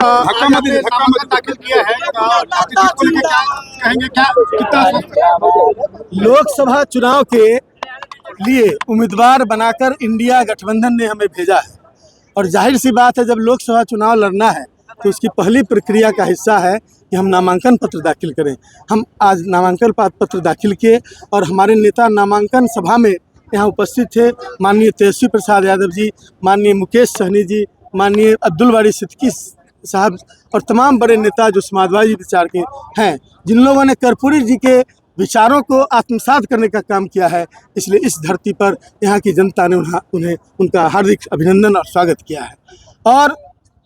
दाखिल किया है, कहेंगे क्या, कितना लोकसभा चुनाव के लिए उम्मीदवार बनाकर इंडिया गठबंधन ने हमें भेजा है और जाहिर सी बात है, जब लोकसभा चुनाव लड़ना है तो इसकी पहली प्रक्रिया का हिस्सा है कि हम नामांकन पत्र दाखिल करें। हम आज नामांकन पत्र दाखिल किए और हमारे नेता नामांकन सभा में यहाँ उपस्थित थे। माननीय तेजस्वी प्रसाद यादव जी, माननीय मुकेश सहनी जी, माननीय अब्दुल बारी सिद्दीकी साहब और तमाम बड़े नेता जो समाजवादी विचार के हैं, जिन लोगों ने कर्पूरी जी के विचारों को आत्मसात करने का काम किया है। इसलिए इस धरती पर यहाँ की जनता ने उन्हें उनका हार्दिक अभिनंदन और स्वागत किया है। और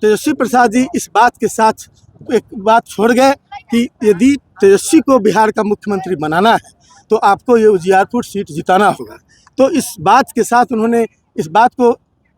तेजस्वी प्रसाद जी इस बात के साथ एक बात छोड़ गए कि यदि तेजस्वी को बिहार का मुख्यमंत्री बनाना है तो आपको ये उजियारपुर सीट जिताना होगा। तो इस बात के साथ उन्होंने इस बात को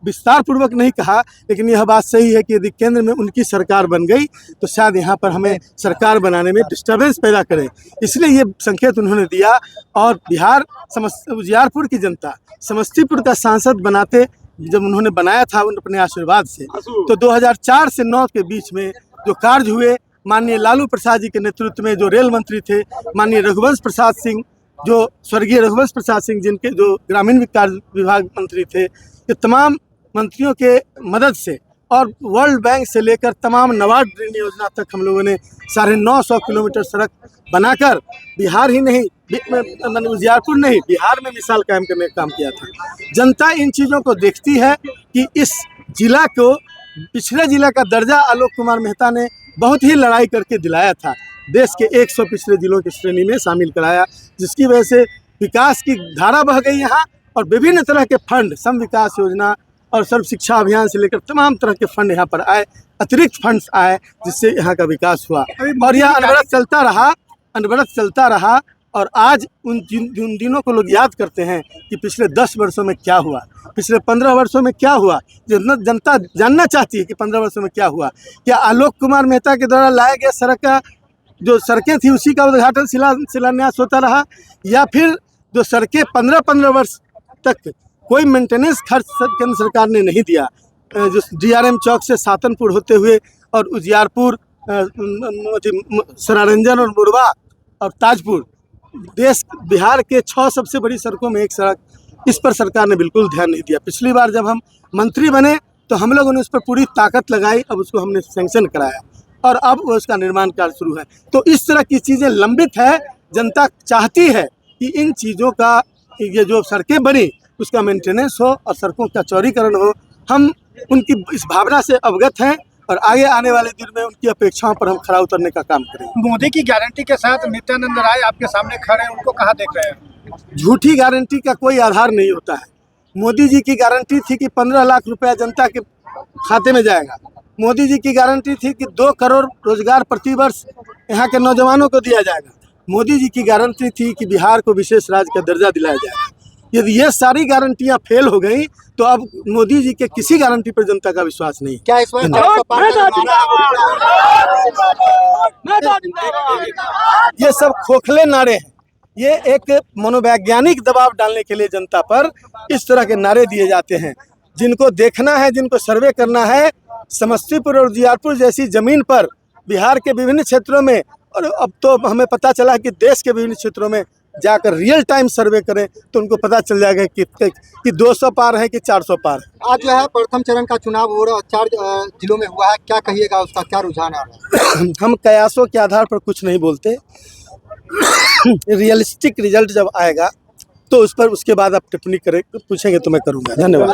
विस्तार पूर्वक नहीं कहा, लेकिन यह बात सही है कि यदि केंद्र में उनकी सरकार बन गई तो शायद यहाँ पर हमें सरकार बनाने में डिस्टर्बेंस पैदा करें, इसलिए ये संकेत उन्होंने दिया। और बिहार उजियारपुर की जनता समस्तीपुर का सांसद बनाते जब उन्होंने बनाया था अपने आशीर्वाद से, तो 2004 से 9 के बीच में जो कार्य हुए, माननीय लालू प्रसाद जी के नेतृत्व में जो रेल मंत्री थे, माननीय रघुवंश प्रसाद सिंह, जो स्वर्गीय रघुवंश प्रसाद सिंह जिनके जो ग्रामीण विकास विभाग मंत्री थे, ये तमाम मंत्रियों के मदद से और वर्ल्ड बैंक से लेकर तमाम नबार्ड ऋण योजना तक हम लोगों ने 950 किलोमीटर सड़क बनाकर बिहार ही नहीं, उजियारपुर नहीं, बिहार में मिसाल कायम करने का काम किया था। जनता इन चीज़ों को देखती है कि इस जिला को पिछड़े जिला का दर्जा आलोक कुमार मेहता ने बहुत ही लड़ाई करके दिलाया था, देश के 100 पिछड़े जिलों की श्रेणी में शामिल कराया, जिसकी वजह से विकास की धारा बह गई यहाँ और विभिन्न तरह के फंड, सम विकास योजना और सर्व शिक्षा अभियान से लेकर तमाम तरह के फंड यहाँ पर आए, अतिरिक्त फंड्स आए, जिससे यहाँ का विकास हुआ। और यह अनवरत चलता रहा और आज उन दिनों को लोग याद करते हैं कि पिछले 10 वर्षों में क्या हुआ, पिछले 15 वर्षों में क्या हुआ। जनता जानना चाहती है कि 15 वर्षों में क्या हुआ। क्या आलोक कुमार मेहता के द्वारा लाया गया सड़क का जो सड़कें थी उसी का उद्घाटन शिलान्यास होता रहा, या फिर जो सड़कें 15 वर्ष तक कोई मेंटेनेंस खर्च केंद्र सरकार ने नहीं दिया, जो DRM चौक से सातनपुर होते हुए और उजियारपुर, सरारंजन और मुरवा और ताजपुर, देश बिहार के 6 सबसे बड़ी सड़कों में एक सड़क, इस पर सरकार ने बिल्कुल ध्यान नहीं दिया। पिछली बार जब हम मंत्री बने तो हम लोगों ने उस पर पूरी ताकत लगाई, अब उसको हमने सैंक्शन कराया और अब उसका निर्माण कार्य शुरू है। तो इस तरह की चीज़ें लंबित है। जनता चाहती है कि इन चीज़ों का, ये जो सड़कें बनी उसका मेंटेनेंस हो और सड़कों का चौड़ीकरण हो। हम उनकी इस भावना से अवगत हैं और आगे आने वाले दिन में उनकी अपेक्षाओं पर हम खरा उतरने का काम करेंगे। मोदी की गारंटी के साथ नित्यानंद राय आपके सामने खड़े हैं, उनको कहाँ देख रहे हैं? झूठी गारंटी का कोई आधार नहीं होता है। मोदी जी की गारंटी थी कि 15 लाख रुपया जनता के खाते में जाएगा। मोदी जी की गारंटी थी कि 2 करोड़ रोजगार प्रति वर्ष यहाँ के नौजवानों को दिया जाएगा। मोदी जी की गारंटी थी कि बिहार को विशेष राज्य का दर्जा दिलाया जाएगा। यदि ये सारी गारंटियां फेल हो गई तो अब मोदी जी के किसी गारंटी पर जनता का विश्वास नहीं। क्या इस बार ये सब खोखले नारे हैं। ये एक मनोवैज्ञानिक दबाव डालने के लिए जनता पर इस तरह के नारे दिए जाते हैं। जिनको देखना है, जिनको सर्वे करना है, समस्तीपुर और उजियारपुर जैसी जमीन पर बिहार के विभिन्न क्षेत्रों में, और अब तो हमें पता चला कि देश के विभिन्न क्षेत्रों में जाकर रियल टाइम सर्वे करें तो उनको पता चल जाएगा कि 200 पार है कि 400 पार है। आज जो है प्रथम चरण का चुनाव हो रहा 4 जिलों में हुआ है, क्या कहिएगा, उसका क्या रुझान आ रहा है? हम कयासों के आधार पर कुछ नहीं बोलते। रियलिस्टिक रिजल्ट जब आएगा तो उस पर उसके बाद आप टिप्पणी करें, पूछेंगे तो मैं करूँगा। धन्यवाद।